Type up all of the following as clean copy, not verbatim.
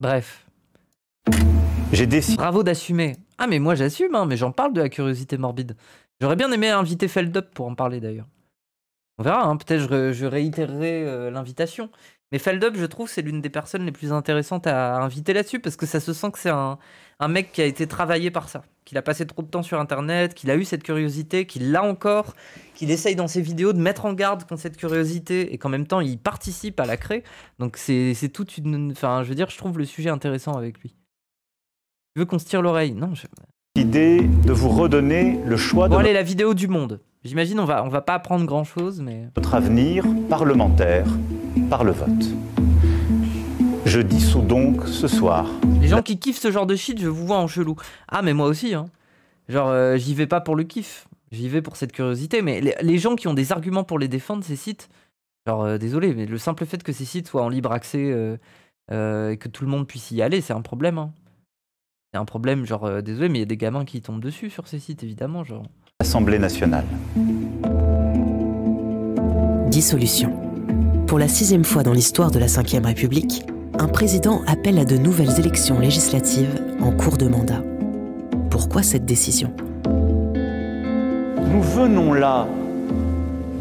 Bref. J'ai décidé... Bravo d'assumer. Ah mais moi j'assume, hein, mais j'en parle de la curiosité morbide. J'aurais bien aimé inviter Feldup pour en parler d'ailleurs. On verra, hein, peut-être je réitérerai l'invitation. Mais Feldup, je trouve, c'est l'une des personnes les plus intéressantes à inviter là-dessus, parce que ça se sent que c'est un mec qui a été travaillé par ça, qu'il a passé trop de temps sur Internet, qu'il a eu cette curiosité, qu'il l'a encore, qu'il essaye dans ses vidéos de mettre en garde contre cette curiosité, et qu'en même temps, il participe à la créer. Donc c'est toute une... Enfin, je veux dire, je trouve le sujet intéressant avec lui. Tu veux qu'on se tire l'oreille? Non, L'idée de vous redonner le choix de allez, la vidéo du Monde. J'imagine on va pas apprendre grand-chose, mais... notre avenir parlementaire par le vote. Je dissous donc ce soir... Les gens qui kiffent ce genre de shit, je vous vois en chelou. Ah, mais moi aussi, hein. Genre, j'y vais pas pour le kiff. J'y vais pour cette curiosité. Mais les gens qui ont des arguments pour les défendre, ces sites... Genre, désolé, mais le simple fait que ces sites soient en libre accès et que tout le monde puisse y aller, c'est un problème, hein. C'est un problème, genre, désolé, mais il y a des gamins qui tombent dessus sur ces sites, évidemment, genre... Assemblée nationale. Dissolution. Pour la 6e fois dans l'histoire de la Ve République, un président appelle à de nouvelles élections législatives en cours de mandat. Pourquoi cette décision? Nous venons là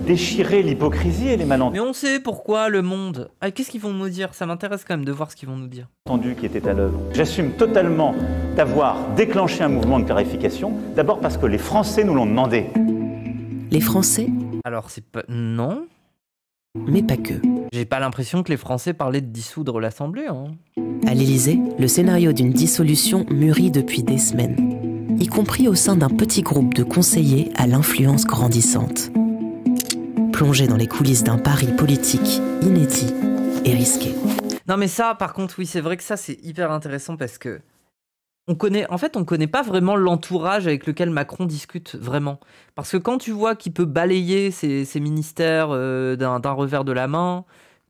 déchirer l'hypocrisie et les malentendus Mais on sait pourquoi le Monde... Ah, qu'est-ce qu'ils vont nous dire? Ça m'intéresse quand même de voir ce qu'ils vont nous dire. qui étaient à l'œuvre. J'assume totalement d'avoir déclenché un mouvement de clarification, d'abord parce que les Français nous l'ont demandé. Les Français? Alors, c'est pas... Non. Mais pas que. J'ai pas l'impression que les Français parlaient de dissoudre l'Assemblée, hein. À l'Élysée, le scénario d'une dissolution mûrit depuis des semaines, y compris au sein d'un petit groupe de conseillers à l'influence grandissante. Plongé dans les coulisses d'un pari politique inédit et risqué. Non mais ça, par contre, oui, c'est vrai que ça, c'est hyper intéressant parce que on connaît pas vraiment l'entourage avec lequel Macron discute, vraiment. Parce que quand tu vois qu'il peut balayer ses ministères d'un revers de la main,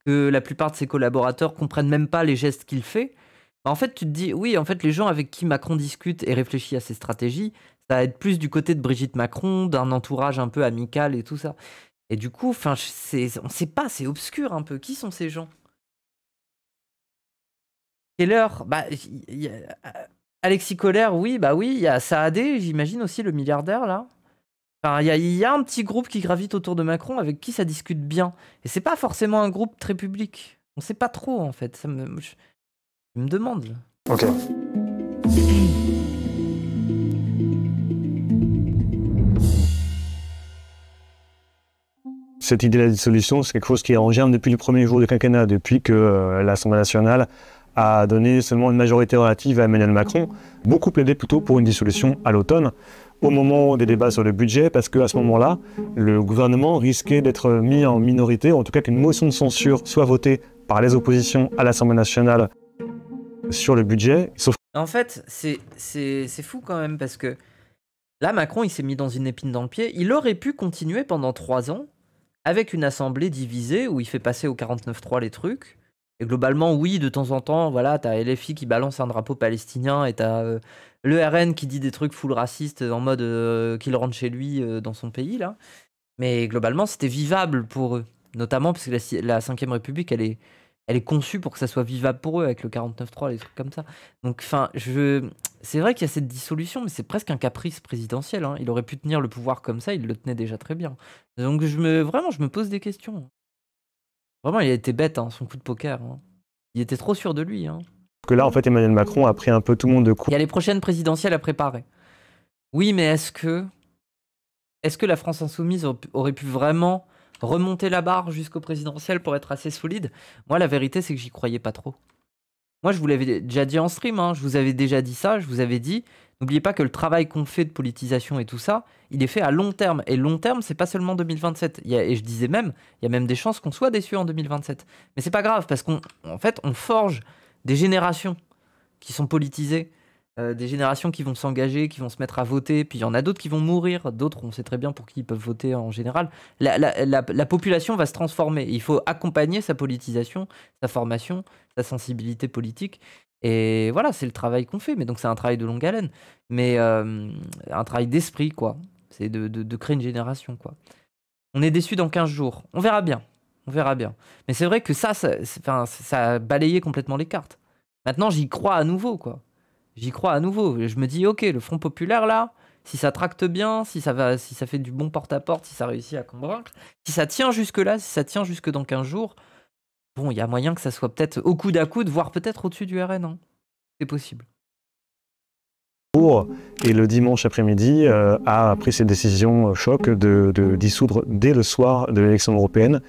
que la plupart de ses collaborateurs comprennent même pas les gestes qu'il fait, bah en fait, tu te dis, oui, en fait, les gens avec qui Macron discute et réfléchit à ses stratégies, ça va être plus du côté de Brigitte Macron, d'un entourage un peu amical et tout ça. Et du coup, enfin, on sait pas, c'est obscur un peu. Qui sont ces gens? Keller, bah, Alexis Kohler, oui, bah oui, il y a Saadé, j'imagine aussi le milliardaire là. Enfin, il y a un petit groupe qui gravite autour de Macron avec qui ça discute bien. Et c'est pas forcément un groupe très public. On sait pas trop en fait. Je me demande. Ok. Cette idée de la dissolution, c'est quelque chose qui est en germe depuis le premier jour du quinquennat, depuis que l'Assemblée nationale a donné seulement une majorité relative à Emmanuel Macron. Beaucoup plaidaient plutôt pour une dissolution à l'automne, au moment des débats sur le budget, parce qu'à ce moment-là, le gouvernement risquait d'être mis en minorité, en tout cas qu'une motion de censure soit votée par les oppositions à l'Assemblée nationale sur le budget. Sauf... En fait, c'est fou quand même, parce que là, Macron, il s'est mis dans une épine dans le pied. Il aurait pu continuer pendant 3 ans avec une assemblée divisée où il fait passer au 49-3 les trucs. Et globalement, oui, de temps en temps, voilà, t'as LFI qui balance un drapeau palestinien et t'as le RN qui dit des trucs full racistes en mode qu'il rentre chez lui dans son pays, là. Mais globalement, c'était vivable pour eux. Notamment parce que la 5ème République, elle est conçue pour que ça soit vivable pour eux avec le 49-3, les trucs comme ça. Donc, enfin, c'est vrai qu'il y a cette dissolution, mais c'est presque un caprice présidentiel, hein. Il aurait pu tenir le pouvoir comme ça, il le tenait déjà très bien. Donc, vraiment, je me pose des questions. Vraiment, il a été bête, hein, son coup de poker. Hein. Il était trop sûr de lui. Hein. Que là, en fait, Emmanuel Macron a pris un peu tout le monde de court. Il y a les prochaines présidentielles à préparer. Oui, mais est-ce que la France Insoumise aurait pu vraiment remonter la barre jusqu'au présidentiel pour être assez solide? Moi, la vérité, c'est que j'y croyais pas trop. Moi, je vous l'avais déjà dit en stream, hein, je vous avais déjà dit ça, je vous avais dit, n'oubliez pas que le travail qu'on fait de politisation et tout ça, il est fait à long terme. Et long terme, c'est pas seulement 2027. Et je disais même, il y a même des chances qu'on soit déçus en 2027. Mais c'est pas grave, parce qu'en fait, on forge des générations qui sont politisées, des générations qui vont s'engager, qui vont se mettre à voter, puis il y en a d'autres qui vont mourir, d'autres, on sait très bien pour qui ils peuvent voter en général. La population va se transformer. Il faut accompagner sa politisation, sa formation, sa sensibilité politique. Et voilà, c'est le travail qu'on fait. Mais donc, c'est un travail de longue haleine. Mais un travail d'esprit, quoi. C'est de créer une génération, quoi. On est déçus dans 15 jours. On verra bien. On verra bien. Mais c'est vrai que ça a balayé complètement les cartes. Maintenant, j'y crois à nouveau, quoi. J'y crois à nouveau. Je me dis, ok, le Front Populaire, là, si ça tracte bien, si ça fait du bon porte-à-porte, si ça réussit à convaincre, si ça tient jusque-là, si ça tient jusque dans 15 jours, bon, il y a moyen que ça soit peut-être au coude à coude, voire peut-être au-dessus du RN. Hein. C'est possible. Et le dimanche après-midi a pris cette décision choc de dissoudre dès le soir de l'élection européenne,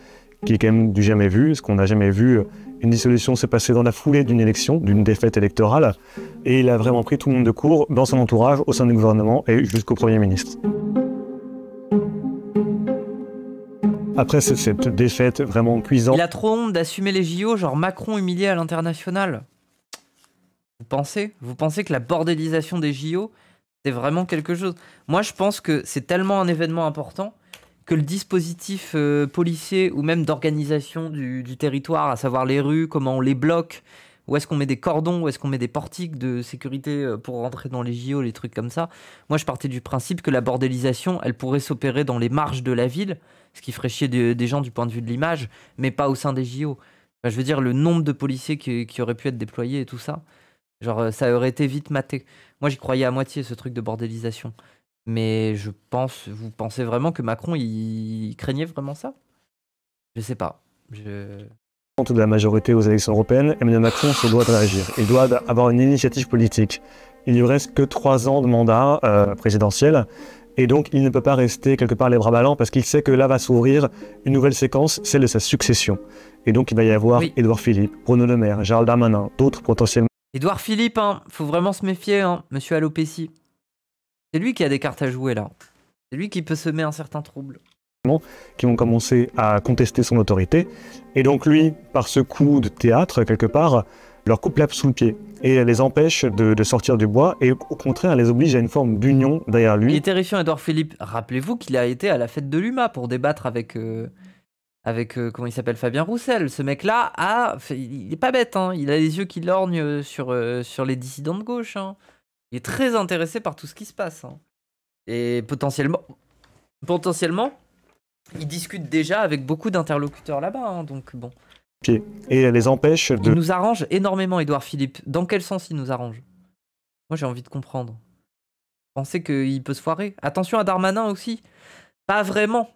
qui est quand même du jamais vu, ce qu'on n'a jamais vu. Une dissolution s'est passée dans la foulée d'une élection, d'une défaite électorale, et il a vraiment pris tout le monde de court dans son entourage, au sein du gouvernement et jusqu'au Premier ministre. Après cette défaite vraiment cuisante... Il a trop honte d'assumer les JO, genre Macron humilié à l'international. Vous pensez que la bordélisation des JO, c'est vraiment quelque chose? Moi, je pense que c'est tellement un événement important que le dispositif policier ou même d'organisation du territoire, à savoir les rues, comment on les bloque, où est-ce qu'on met des cordons, où est-ce qu'on met des portiques de sécurité pour rentrer dans les JO, les trucs comme ça. Moi, je partais du principe que la bordélisation, elle pourrait s'opérer dans les marges de la ville, ce qui ferait chier des gens du point de vue de l'image, mais pas au sein des JO. Enfin, je veux dire, le nombre de policiers qui auraient pu être déployés et tout ça, genre, ça aurait été vite maté. Moi, j'y croyais à moitié, ce truc de bordélisation. Mais vous pensez vraiment que Macron, il craignait vraiment ça? Je sais pas. De la majorité aux élections européennes, Emmanuel Macron se doit de réagir. Il doit avoir une initiative politique. Il lui reste que 3 ans de mandat présidentiel. Et donc, il ne peut pas rester quelque part les bras ballants parce qu'il sait que là va s'ouvrir une nouvelle séquence, celle de sa succession. Et donc, il va y avoir Édouard Philippe, Bruno Le Maire, Gérald Darmanin, d'autres potentiellement. Édouard Philippe, hein, faut vraiment se méfier, hein, monsieur Alopécie. C'est lui qui a des cartes à jouer là. C'est lui qui peut semer un certain trouble. Qui vont commencer à contester son autorité. Et donc lui, par ce coup de théâtre, quelque part, leur coupe l'herbe sous le pied. Et les empêche de sortir du bois. Et au contraire, les oblige à une forme d'union derrière lui. Il est terrifiant, Édouard Philippe. Rappelez-vous qu'il a été à la fête de l'UMA pour débattre avec comment il s'appelle, Fabien Roussel. Ce mec-là, il est pas bête. Hein. Il a les yeux qui lorgnent sur les dissidents de gauche. Hein. Il est très intéressé par tout ce qui se passe. Hein. Et potentiellement, il discute déjà avec beaucoup d'interlocuteurs là-bas. Hein, donc bon. Et les empêche de... Il nous arrange énormément, Édouard Philippe. Dans quel sens il nous arrange? Moi, j'ai envie de comprendre. Vous pensez qu'il peut se foirer? Attention à Darmanin aussi. Pas vraiment.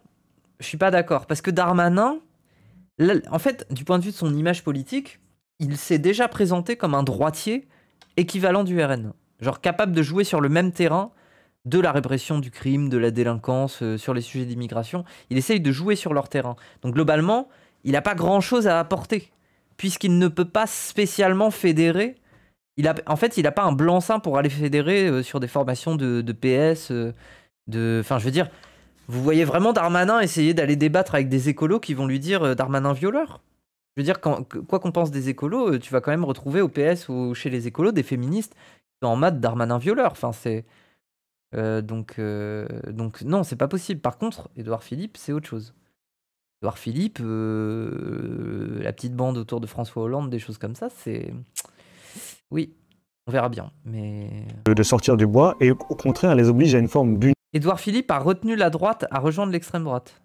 Je suis pas d'accord. Parce que Darmanin, là, en fait, du point de vue de son image politique, il s'est déjà présenté comme un droitier équivalent du RN. Genre capable de jouer sur le même terrain de la répression du crime, de la délinquance, sur les sujets d'immigration. Il essaye de jouer sur leur terrain. Donc globalement, il n'a pas grand-chose à apporter, puisqu'il ne peut pas spécialement fédérer. En fait, il n'a pas un blanc-seing pour aller fédérer sur des formations de PS. Enfin, je veux dire, vous voyez vraiment Darmanin essayer d'aller débattre avec des écolos qui vont lui dire Darmanin violeur? Je veux dire, quoi qu'on pense des écolos, tu vas quand même retrouver au PS ou chez les écolos des féministes en mode Darmanin violeur. Enfin, c'est donc non, c'est pas possible. Par contre, Édouard Philippe, c'est autre chose. Édouard Philippe, la petite bande autour de François Hollande, des choses comme ça, c'est oui, on verra bien. Mais de sortir du bois et au contraire, les oblige à une forme d'union. Édouard Philippe a retenu la droite à rejoindre l'extrême droite.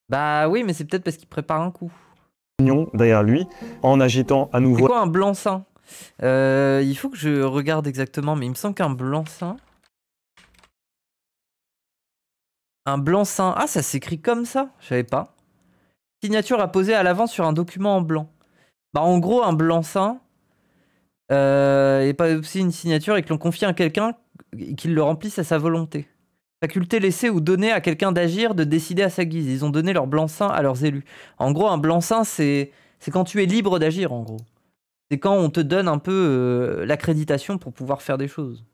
Bah oui, mais c'est peut-être parce qu'il prépare un coup. Union derrière lui, en agitant à nouveau. C'est quoi un blanc-seing? Il faut que je regarde exactement, mais il me semble qu'un blanc-seing... Un blanc-seing... Ah, ça s'écrit comme ça? Je savais pas. Signature à poser à l'avant sur un document en blanc. Bah en gros, un blanc-seing... et pas aussi une signature et que l'on confie à quelqu'un qu'il le remplisse à sa volonté. Faculté laissée ou donnée à quelqu'un d'agir, de décider à sa guise. Ils ont donné leur blanc-seing à leurs élus. En gros, un blanc-seing, c'est quand tu es libre d'agir, en gros. C'est quand on te donne un peu l'accréditation pour pouvoir faire des choses.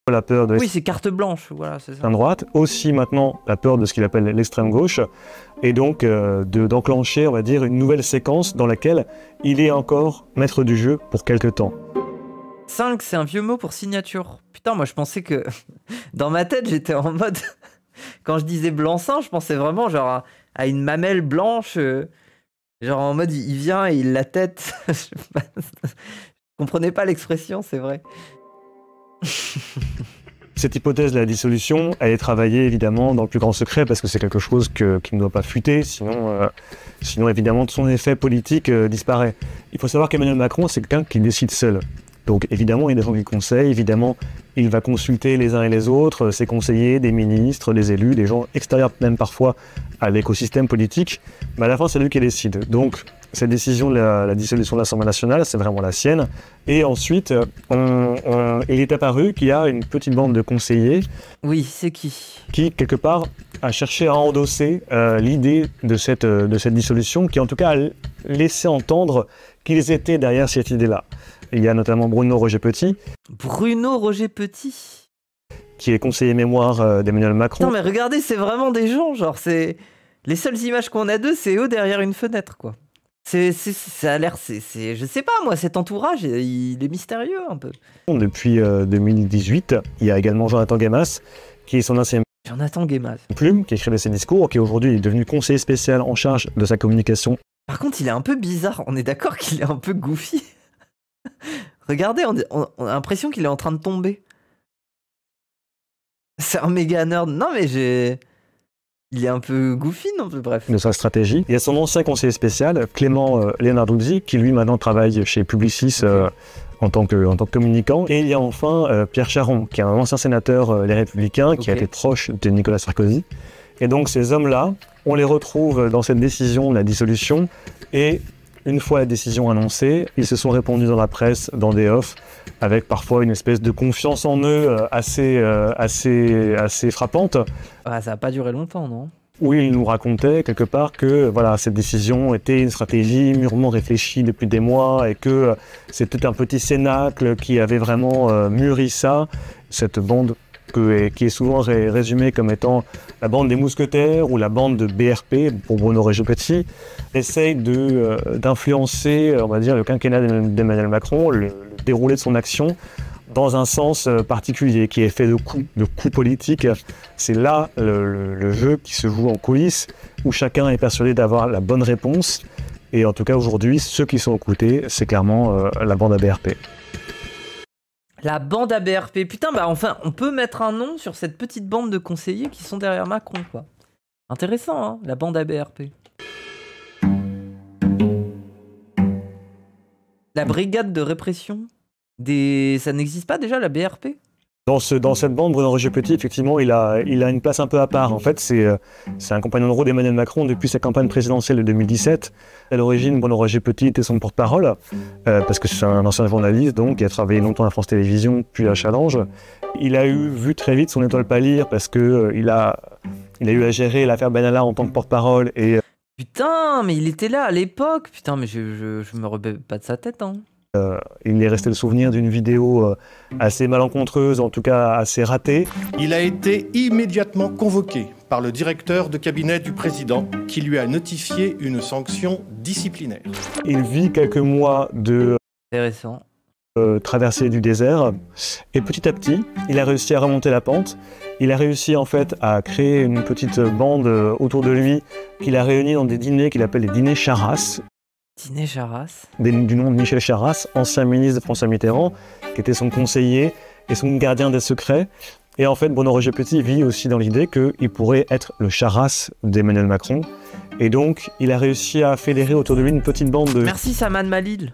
La peur de oui, c'est carte blanche, voilà, c'est ça. L'extrême droite, aussi maintenant la peur de ce qu'il appelle l'extrême gauche, et donc d'enclencher, on va dire, une nouvelle séquence dans laquelle il est encore maître du jeu pour quelque temps. 5, c'est un vieux mot pour signature. Putain, moi je pensais que... Dans ma tête, j'étais en mode... Quand je disais blanc-seing, je pensais vraiment genre à une mamelle blanche... Genre en mode, il vient et il la tête. Je comprenais pas l'expression, c'est vrai. Cette hypothèse de la dissolution, elle est travaillée évidemment dans le plus grand secret parce que c'est quelque chose qui ne doit pas fuiter, sinon évidemment son effet politique disparaît. Il faut savoir qu'Emmanuel Macron, c'est quelqu'un qui décide seul. Donc évidemment, il y a des gens qui le conseillent, évidemment, il va consulter les uns et les autres, ses conseillers, des ministres, des élus, des gens extérieurs même parfois à l'écosystème politique, mais à la fin, c'est lui qui décide. Donc cette décision de la dissolution de l'Assemblée nationale, c'est vraiment la sienne. Et ensuite, il est apparu qu'il y a une petite bande de conseillers. Oui, c'est qui? Qui, quelque part, a cherché à endosser l'idée de cette dissolution, qui en tout cas a laissé entendre qu'ils étaient derrière cette idée-là. Il y a notamment Bruno Roger Petit. Bruno Roger Petit, qui est conseiller mémoire d'Emmanuel Macron. Non mais regardez, c'est vraiment des gens, genre c'est... Les seules images qu'on a d'eux, c'est eux derrière une fenêtre, quoi. Ça a l'air... je sais pas, moi, cet entourage, il est mystérieux, un peu. Depuis 2018, il y a également Jonathan Guémas, qui est son ancien Jonathan Guémas. plume, qui écrivait ses discours, qui aujourd'hui est devenu conseiller spécial en charge de sa communication. Par contre, il est un peu bizarre, on est d'accord qu'il est un peu goofy. Regardez, on a l'impression qu'il est en train de tomber. C'est un méga nerd. Non mais il est un peu goofy, non? Bref. De sa stratégie. Il y a son ancien conseiller spécial, Clément Leonarduzzi, qui lui maintenant travaille chez Publicis en tant que communicant. Et il y a enfin Pierre Charon, qui est un ancien sénateur Les Républicains, qui a été proche de Nicolas Sarkozy. Et donc ces hommes-là, on les retrouve dans cette décision de la dissolution. Et une fois la décision annoncée, ils se sont répandus dans la presse, dans des offs, avec parfois une espèce de confiance en eux assez frappante. Ah, ça n'a pas duré longtemps, non? Oui, ils nous racontaient quelque part que voilà, cette décision était une stratégie mûrement réfléchie depuis des mois et que c'était un petit cénacle qui avait vraiment mûri ça, cette bande qui est souvent résumée comme étant la bande des mousquetaires ou la bande de BRP, pour Bruno Roger Petit, essaye d'influencer, on va dire, le quinquennat d'Emmanuel Macron, le déroulé de son action, dans un sens particulier, qui est fait de coups politiques. C'est là le jeu qui se joue en coulisses, où chacun est persuadé d'avoir la bonne réponse. Et en tout cas, aujourd'hui, ceux qui sont aux côtés, c'est clairement la bande ABRP. La bande ABRP. Putain, bah enfin, on peut mettre un nom sur cette petite bande de conseillers qui sont derrière Macron, quoi. Intéressant, hein, la bande ABRP. La brigade de répression ça n'existe pas déjà, la BRP? Dans cette bande, Bruno Roger Petit, effectivement, il a une place un peu à part. En fait, c'est un compagnon de route d'Emmanuel Macron depuis sa campagne présidentielle de 2017. À l'origine, Bruno Roger Petit était son porte-parole, parce que c'est un ancien journaliste, donc, il a travaillé longtemps à France Télévisions, puis à Challenge. Il a vu très vite son étoile pâlir, parce que il a eu à gérer l'affaire Benalla en tant que porte-parole. Putain, mais il était là à l'époque. Putain, mais je me remets pas de sa tête, hein. Il est resté le souvenir d'une vidéo assez malencontreuse, en tout cas assez ratée. Il a été immédiatement convoqué par le directeur de cabinet du président qui lui a notifié une sanction disciplinaire. Il vit quelques mois de Intéressant. Traversée du désert et petit à petit, il a réussi à remonter la pente. Il a réussi en fait à créer une petite bande autour de lui qu'il a réunie dans des dîners qu'il appelle les dîners Charras. Dîner Charras. Du nom de Michel Charras, ancien ministre de François Mitterrand, qui était son conseiller et son gardien des secrets. Et en fait, Bruno Roger Petit vit aussi dans l'idée qu'il pourrait être le Charras d'Emmanuel Macron. Et donc, il a réussi à fédérer autour de lui une petite bande de Merci Saman Malil.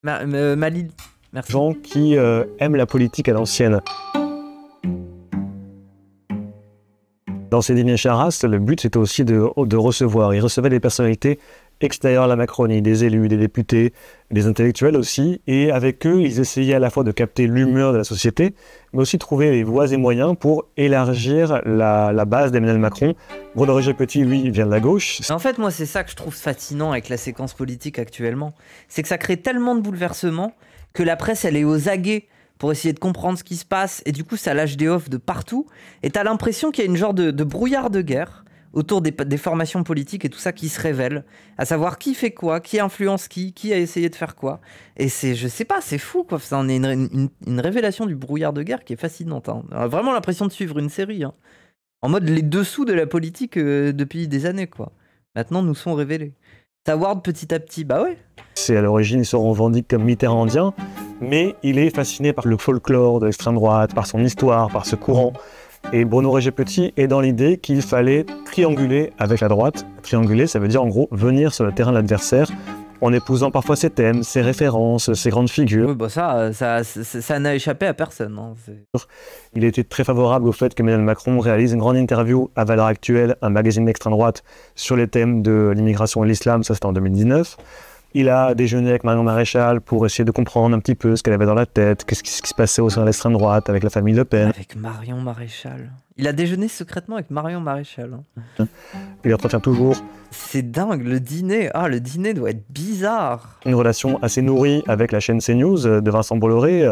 Malil. Merci. gens qui aiment la politique à l'ancienne. Dans ces dîners Charras, le but c'était aussi de recevoir. Il recevait des personnalités extérieures à la Macronie, des élus, des députés, des intellectuels aussi. Et avec eux, ils essayaient à la fois de capter l'humeur de la société, mais aussi de trouver les voies et moyens pour élargir la base d'Emmanuel Macron. Bruno Roger Petit, lui, vient de la gauche. En fait, moi, c'est ça que je trouve fascinant avec la séquence politique actuellement. C'est que ça crée tellement de bouleversements que la presse, elle est aux aguets pour essayer de comprendre ce qui se passe. Et du coup, ça lâche des offs de partout. Et t'as l'impression qu'il y a une genre de brouillard de guerre autour des formations politiques et tout ça qui se révèle, à savoir qui fait quoi, qui influence qui a essayé de faire quoi. Et je sais pas, c'est fou, quoi. Ça en est une révélation du brouillard de guerre qui est fascinante, hein. On a vraiment l'impression de suivre une série, hein. En mode les dessous de la politique depuis des années, quoi. Maintenant, nous sont révélés. Savoir petit à petit, bah ouais. C'est à l'origine, ils se revendiquent comme mitterrandiens, mais il est fasciné par le folklore de l'extrême droite, par son histoire, par ce courant. Et Bruno Regé-Petit est dans l'idée qu'il fallait trianguler avec la droite. Trianguler, ça veut dire en gros venir sur le terrain de l'adversaire en épousant parfois ses thèmes, ses références, ses grandes figures. Oui, bah ça n'a échappé à personne. Hein. Il était très favorable au fait qu'Emmanuel Macron réalise une grande interview à Valeurs Actuelles, un magazine d'extrême droite, sur les thèmes de l'immigration et l'islam, ça c'était en 2019. Il a déjeuné avec Marion Maréchal pour essayer de comprendre un petit peu ce qu'elle avait dans la tête, qu'est-ce qui se passait au sein de l'extrême droite avec la famille Le Pen. Avec Marion Maréchal. Il a déjeuné secrètement avec Marion Maréchal. Hein. Il entretient toujours. C'est dingue, le dîner. Ah, le dîner doit être bizarre. Une relation assez nourrie avec la chaîne CNews de Vincent Bolloré,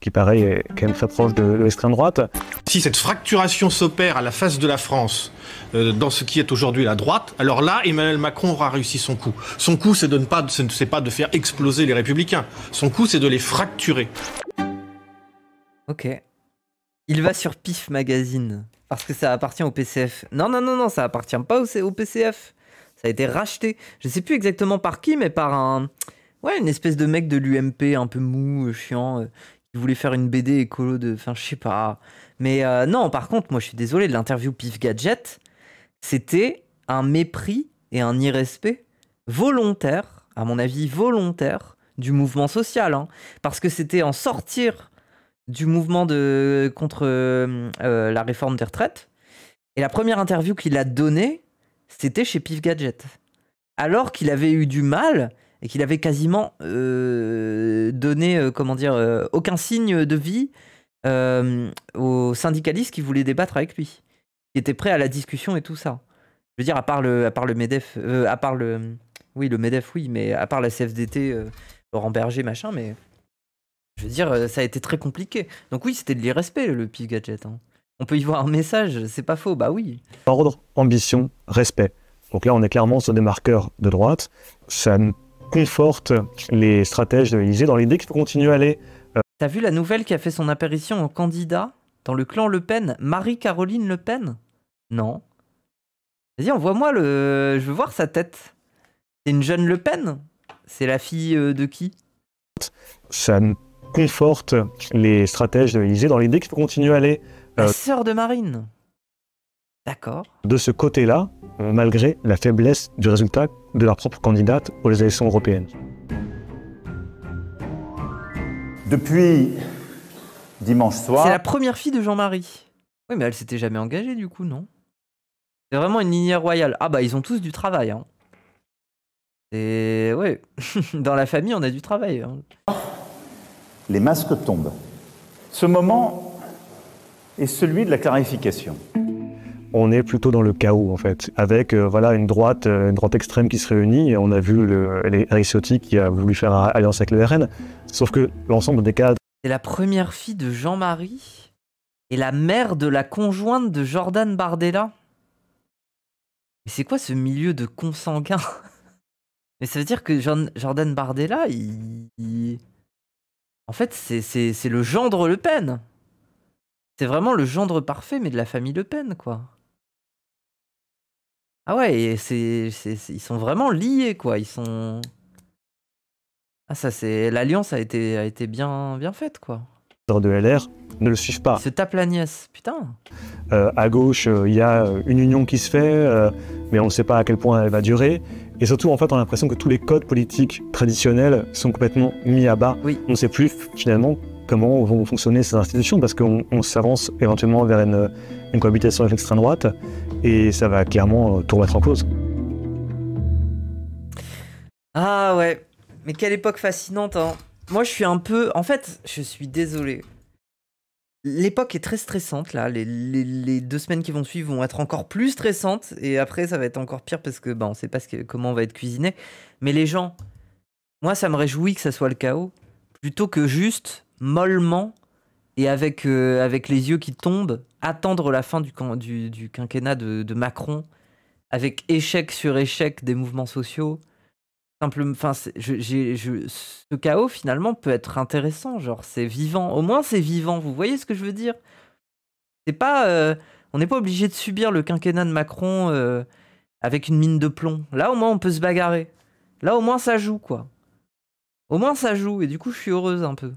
qui pareil est quand même très proche de l'extrême droite. Si cette fracturation s'opère à la face de la France, dans ce qui est aujourd'hui la droite, alors là, Emmanuel Macron aura réussi son coup. Son coup, c'est pas de faire exploser les Républicains. Son coup, c'est de les fracturer. Ok. Il va sur PIF Magazine, parce que ça appartient au PCF. Non, ça appartient pas au PCF. Ça a été racheté. Je sais plus exactement par qui, mais par une espèce de mec de l'UMP, un peu mou, chiant, qui voulait faire une BD écolo de... Enfin, je sais pas. Mais non, par contre, moi, je suis désolé, de l'interview PIF Gadget, c'était un mépris et un irrespect volontaire, à mon avis volontaire, du mouvement social. Hein, parce que c'était en sortir du mouvement contre la réforme des retraites. Et la première interview qu'il a donnée, c'était chez PIF Gadget. Alors qu'il avait eu du mal et qu'il avait quasiment donné, aucun signe de vie aux syndicalistes qui voulaient débattre avec lui. Qui étaient prêts à la discussion et tout ça. Je veux dire, à part le MEDEF, le MEDEF, oui, mais à part la CFDT, Laurent Berger, machin, mais... Je veux dire, ça a été très compliqué. Donc oui, c'était de l'irrespect, le PIF Gadget. Hein. On peut y voir un message, c'est pas faux, bah oui. Ordre, ambition, respect. Donc là, on est clairement sur des marqueurs de droite. Ça conforte les stratèges de l'Élysée dans l'idée qu'il faut continuer à aller... T'as vu la nouvelle qui a fait son apparition en candidat dans le clan Le Pen, Marie-Caroline Le Pen? Non. Vas-y, envoie-moi le... Je veux voir sa tête. C'est une jeune Le Pen? C'est la fille de qui? Ça conforte les stratèges de l'Élysée dans l'idée qu'il faut continuer à aller... La sœur de Marine. D'accord. De ce côté-là, malgré la faiblesse du résultat de leur propre candidate aux élections européennes. Depuis dimanche soir... C'est la première fille de Jean-Marie. Oui, mais elle s'était jamais engagée du coup, non? C'est vraiment une lignée royale. Ah bah, ils ont tous du travail. Hein. Et ouais, dans la famille, on a du travail. Hein. Les masques tombent. Ce moment est celui de la clarification. On est plutôt dans le chaos, en fait, avec une droite extrême qui se réunit. Et on a vu Éric Ciotti qui a voulu faire alliance avec le RN. Sauf que l'ensemble des cadres... C'est la première fille de Jean-Marie et la mère de la conjointe de Jordan Bardella. Mais c'est quoi ce milieu de consanguins? Mais ça veut dire que Jordan Bardella, en fait, c'est le gendre Le Pen. C'est vraiment le gendre parfait, mais de la famille Le Pen, quoi. Ah ouais, et ils sont vraiment liés, quoi. Ils sont... Ah ça, c'est... L'alliance a été bien faite, quoi. de LR ne le suivent pas. Ils se tapent la nièce, putain. À gauche, il y a une union qui se fait, mais on ne sait pas à quel point elle va durer. Et surtout, en fait, on a l'impression que tous les codes politiques traditionnels sont complètement mis à bas. Oui. On ne sait plus, finalement, comment vont fonctionner ces institutions, parce qu'on s'avance éventuellement vers une cohabitation avec l'extrême droite, et ça va clairement tout remettre en cause. Ah ouais, mais quelle époque fascinante, hein. Moi, je suis un peu... En fait, je suis désolé. L'époque est très stressante, là. Les 2 semaines qui vont suivre vont être encore plus stressantes. Et après, ça va être encore pire parce que, on sait pas comment on va être cuisiné. Mais les gens, moi, ça me réjouit que ça soit le chaos. Plutôt que juste, mollement, et avec les yeux qui tombent, attendre la fin du quinquennat de Macron, avec échec sur échec des mouvements sociaux. Enfin, ce chaos finalement peut être intéressant, genre c'est vivant, au moins c'est vivant, vous voyez ce que je veux dire? C'est pas, on n'est pas obligé de subir le quinquennat de Macron avec une mine de plomb. Là au moins on peut se bagarrer, là au moins ça joue quoi, au moins ça joue et du coup je suis heureuse un peu.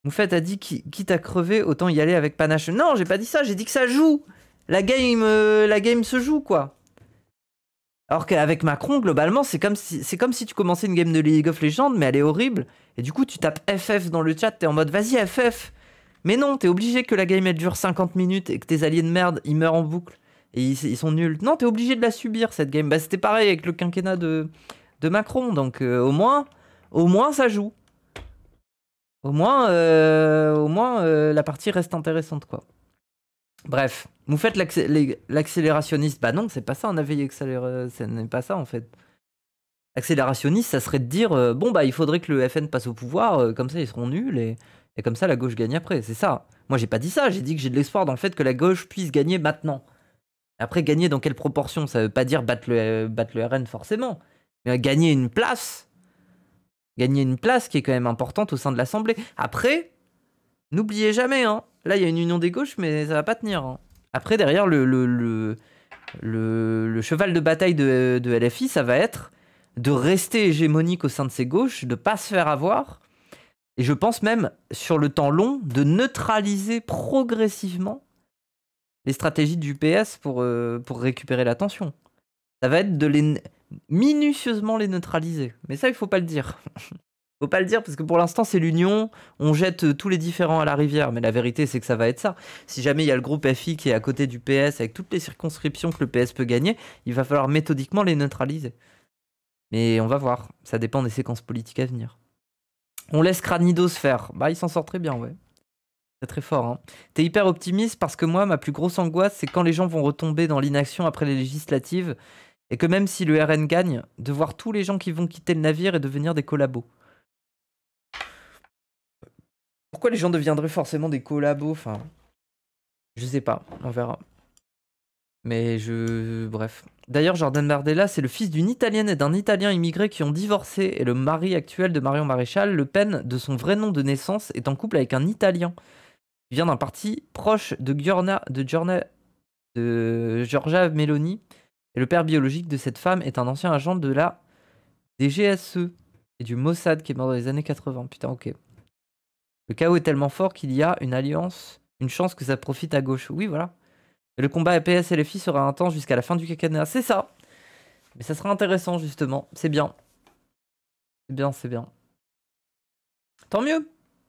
Moufette a dit quitte à crever, autant y aller avec panache. Non, j'ai pas dit ça, j'ai dit que ça joue. La game se joue, quoi. Alors qu'avec Macron, globalement, c'est comme si tu commençais une game de League of Legends, mais elle est horrible. Et du coup, tu tapes FF dans le chat, t'es en mode vas-y FF. Mais non, t'es obligé que la game elle dure 50 minutes et que tes alliés de merde, ils meurent en boucle. Et ils sont nuls. Non, t'es obligé de la subir, cette game. Bah, c'était pareil avec le quinquennat de Macron. Donc, au moins, ça joue. Au moins, la partie reste intéressante, quoi. Bref, vous faites l'accélérationniste. Bah non, c'est pas ça, on avait accéléré. Ce n'est pas ça, en fait. Accélérationniste, ça serait de dire bon, bah, il faudrait que le FN passe au pouvoir, comme ça, ils seront nuls, et comme ça, la gauche gagne après. C'est ça. Moi, j'ai pas dit ça, j'ai dit que j'ai de l'espoir dans le fait que la gauche puisse gagner maintenant. Après, gagner dans quelle proportion? Ça veut pas dire battre le RN forcément, mais gagner une place. Gagner une place qui est quand même importante au sein de l'Assemblée. Après, n'oubliez jamais, hein, là il y a une union des gauches, mais ça va pas tenir. Hein. Après, derrière, le cheval de bataille de LFI, ça va être de rester hégémonique au sein de ces gauches, de pas se faire avoir, et je pense même, sur le temps long, de neutraliser progressivement les stratégies du PS pour récupérer l'attention. Ça va être de minutieusement les neutraliser. Mais ça, il faut pas le dire. Faut pas le dire parce que pour l'instant, c'est l'union. On jette tous les différends à la rivière. Mais la vérité, c'est que ça va être ça. Si jamais il y a le groupe FI qui est à côté du PS avec toutes les circonscriptions que le PS peut gagner, il va falloir méthodiquement les neutraliser. Mais on va voir. Ça dépend des séquences politiques à venir. On laisse Cranidos faire. Bah, il s'en sort très bien, ouais. C'est très fort, hein. T'es hyper optimiste parce que moi, ma plus grosse angoisse, c'est quand les gens vont retomber dans l'inaction après les législatives et que même si le RN gagne, de voir tous les gens qui vont quitter le navire et devenir des collabos. Pourquoi les gens deviendraient forcément des collabos? Enfin, je sais pas, on verra. Mais bref. D'ailleurs, Jordan Bardella, c'est le fils d'une Italienne et d'un Italien immigré qui ont divorcé et le mari actuel de Marion Maréchal, Le Pen, de son vrai nom de naissance, est en couple avec un Italien. Il vient d'un parti proche de Giorgia Meloni. Et le père biologique de cette femme est un ancien agent de la DGSE et du Mossad qui est mort dans les années 80. Putain, ok. Le chaos est tellement fort qu'il y a une alliance, une chance que ça profite à gauche. Oui, voilà. Et le combat PS et LFI sera intense jusqu'à la fin du quinquennat. C'est ça. Mais ça sera intéressant, justement. C'est bien. C'est bien, c'est bien. Tant mieux.